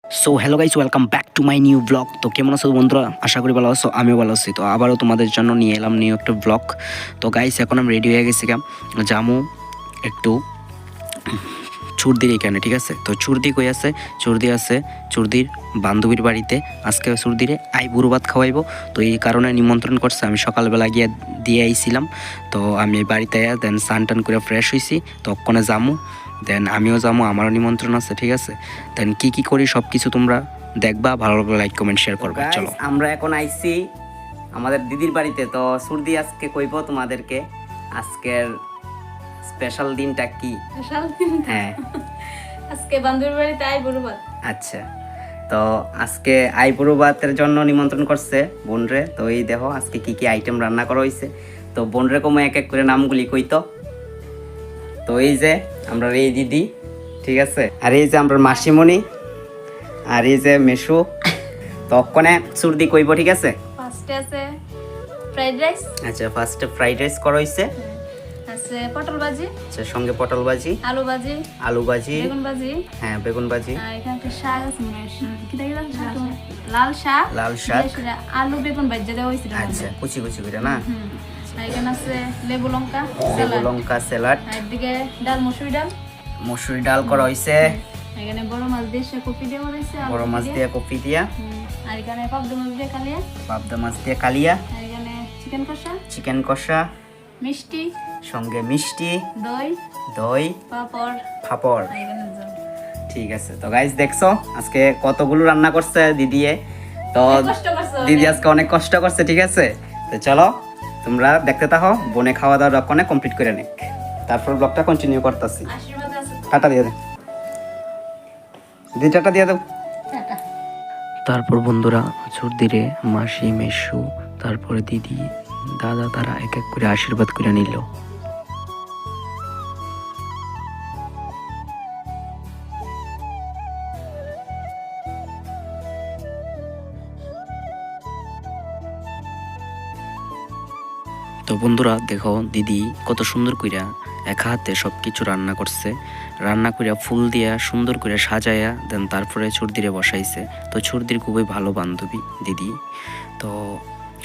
So hello guys, welcome back to my new blog. তো কেমন আছো বন্ধুরা? আশা করি ভালো আছো, আমিও ভালো আছি। তো আবারও তোমাদের জন্য নিয়ে এলাম নিউ একটা ব্লগ। তো গাইস এখন আমি রেডি হয়ে গেছি জামু একটু চুরদির এখানে, ঠিক আছে? তো চুরদি কই আছে? চুরদি আছে চুরদির বান্ধবীর বাড়িতে। আজকে চুরদিরে বুড়ো ভাত খাওয়াইবো। তো এই কারণে নিমন্ত্রণ করছে। আমি সকালবেলা গিয়ে দিয়ে আইছিলাম। তো আমি বাড়িতে দেন স্নান টান করে ফ্রেশ হয়েছি। তো ওখানে যামু, দেন আমিও যাবো, আমারও নিমন্ত্রণ আছে, ঠিক আছে? দেন কি করি সব কিছু তোমরা দেখবা, ভালো লাগলে লাইক কমেন্ট শেয়ার করবে। চলো, আমরা এখন আইছি আমাদের দিদির বাড়িতে। তো সুরদি আজকে কইব তোমাদেরকে আজকের স্পেশাল দিনটা কি। হ্যাঁ, আজকে বান্ধবীর বাড়িতে বুড়ো ভাত। আচ্ছা, তো আজকে বুড়ো ভাতের জন্য নিমন্ত্রণ করছে বোনরে। তো এই দেখো আজকে কি কি আইটেম রান্না করা হয়েছে। তো বোনরে কমে এক এক করে নামগুলি কইতো। তো এই যে আমরা এই দিদি, ঠিক আছে, আর এই যে আমরা মাসিমণি, আর এই যে মেশু। তখনে সুরদি কইব, ঠিক আছে? ফার্স্টে আছে ফ্রাইড রাইস। আচ্ছা, ফার্স্টে ফ্রাইড রাইস করা হইছে। আছে পটল ভাজি। আচ্ছা, সঙ্গে পটল ভাজি, আলু ভাজি, বেগুন ভাজি। হ্যাঁ, বেগুন ভাজি। আর এখানে একটা শাক আছে, কি দেখি লাল শাক। আলু বেগুন ভাজি দেওয়া হয়েছিল। আচ্ছা, কুচি কুচি করে না। আর এখানে আছে লেবু লঙ্কা স্যালাড। আর এদিকে ডাল, মসুরি ডাল করা হইছে। এখানে বড় মাছ দিয়ে কপি দেওয়া হয়েছে, কপি দিয়া। আর এখানে পাবদা মাছ দিয়ে কালিয়া। আর এখানে চিকেন কষা, মিষ্টি, সঙ্গে মিষ্টি, দই, পাপড়। ঠিক আছে। তো গাইস দেখছো আজকে কতগুলো রান্না করছে দিদিয়ে। তো দিদি আজকে অনেক কষ্ট করছে, ঠিক আছে? তো চলো তোমরা দেখতে থাকো, বোনে খাওয়া দাওয়া রক্ষণে কমপ্লিট করে নিক, তারপর ব্লগটা কন্টিনিউ করতেছি। টাটা দিয়ে দে দিদি, টাটা দিয়ে দাও। তারপর বন্ধুরা চুরদিরে মাসি, মেশু, তারপরে দিদি, দাদা তারা এক এক করে আশীর্বাদ করে নিল। তো বন্ধুরা দেখো দিদি কত সুন্দর কইরা এক হাতে সব কিছু রান্না করছে। রান্না কইরা ফুল দিয়া সুন্দর করে সাজায়া দেন তারপরে চুরদিরে বসাইছে। তো চুরদির খুবই ভালো বান্ধবী দিদি। তো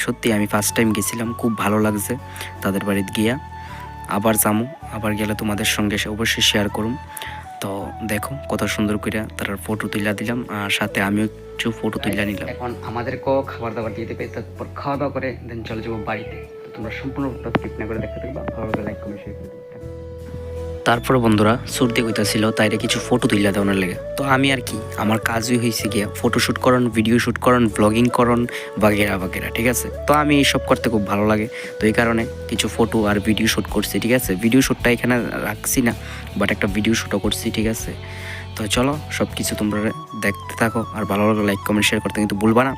সত্যি আমি ফার্স্ট টাইম গেছিলাম, খুব ভালো লাগছে তাদের বাড়িতে গিয়া। আবার যামু, আবার গেলে তোমাদের সঙ্গে অবশ্যই শেয়ার করুম। তো দেখো কত সুন্দর করে তার ফটো তুলে দিলাম, আর সাথে আমিও একটু ফটো তুলে নিলাম। এখন আমাদেরকেও খাবার দাবার দিয়ে দেবে, তারপর খাওয়া দাওয়া করে দেন চলে যাবো বাড়িতে। তো তোমরা সম্পূর্ণ স্কিপ না করে দেখতে থাকবা, ভালো লাগলে লাইক কমেন্ট শেয়ার করে দেবে। তারপরে বন্ধুরা সুরদি কইতাছিল তাইরে কিছু ফটো তুলে দেওয়ার লেগে। তো আমি আর কি, আমার কাজই হয়েছে গিয়া ফটো শ্যুট করন, ভিডিও শ্যুট করন, ব্লগিং করন, বাগেরা, ঠিক আছে? তো আমি এইসব করতে খুব ভালো লাগে। তো এই কারণে কিছু ফটো আর ভিডিও শ্যুট করছি, ঠিক আছে? ভিডিও শ্যুটটা এখানে রাখছি না, বাট একটা ভিডিও শ্যুটও করছি, ঠিক আছে? তো চলো সব কিছু তোমরা দেখতে থাকো, আর ভালো লাগলে লাইক কমেন্ট শেয়ার করতে কিন্তু ভুলবা না।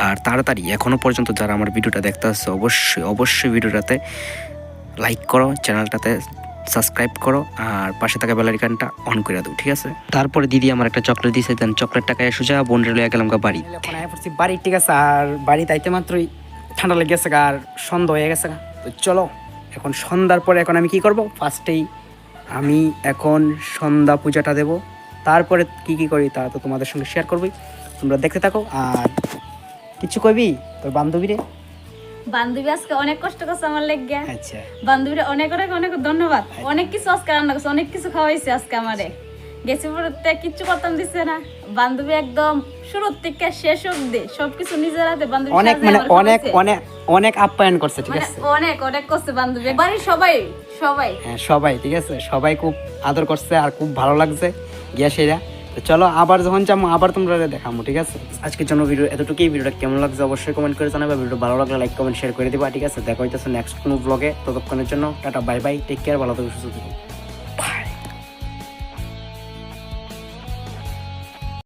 আর তাড়াতাড়ি এখনও পর্যন্ত যারা আমার ভিডিওটা দেখতে আসছে অবশ্যই ভিডিওটাতে লাইক করো, চ্যানেলটাতে সাবস্ক্রাইব করো, আর পাশে থাকা বেল আইকনটা অন করে দাও, ঠিক আছে? তারপরে দিদি আমার একটা চকলেট দিয়েছে, দেন চকলেট টাকায় সোজা বোন লইয়া গেলাম বাড়ি। এখন পড়ছি বাড়ি, ঠিক আছে? আর বাড়িতে আইতে মাত্রই ঠান্ডা লেগে গেছে আর সন্ধ্যা হয়ে গেছে। তো চলো এখন সন্ধ্যার পরে এখন আমি কি করব, ফার্স্টেই আমি এখন সন্ধ্যা পূজাটা দেব। তারপরে কি করি তা তো তোমাদের সঙ্গে শেয়ার করবই, তোমরা দেখতে থাকো। আর কিছু কইবি তোর বান্ধবীরে? বান্ধবী আজকে অনেক কষ্ট করছে আমার লেগে। আচ্ছা, বান্ধবীরা অনেক ধন্যবাদ। অনেক কিছু আজকে রান্না করছে, অনেক কিছু খাওয়াইছে আজকে আমারে। গেছি পড়তে কিচ্ছু করতাম দিচ্ছে না। বান্ধবী একদম শুরু থেকে শেষ অবধি সবকিছু নিজের হাতে বান্ধবী অনেক আপ্যায়ন করছে, ঠিক আছে? অনেক করছে বান্ধবী। বাড়ির সবাই হ্যাঁ, সবাই, ঠিক আছে? সবাই খুব আদর করছে আর খুব ভালো লাগছে গিয়া সেরা। তো চলো আবার যখন যাবো আবার তোমরা দেখাবো, ঠিক আছে? আজকের জন্য ভিডিও এতটুকুই। ভিডিওটা কেমন লাগছে অবশ্যই কমেন্ট করে জানাবে। ভিডিও ভালো লাগলে লাইক কমেন্ট শেয়ার করে দিবা, ঠিক আছে? দেখা হইতেছে নেক্সট কোনো ব্লগে। ততক্ষণের জন্য tata, bye bye, take care, ভালো থাকো, সুস্থ থাকো।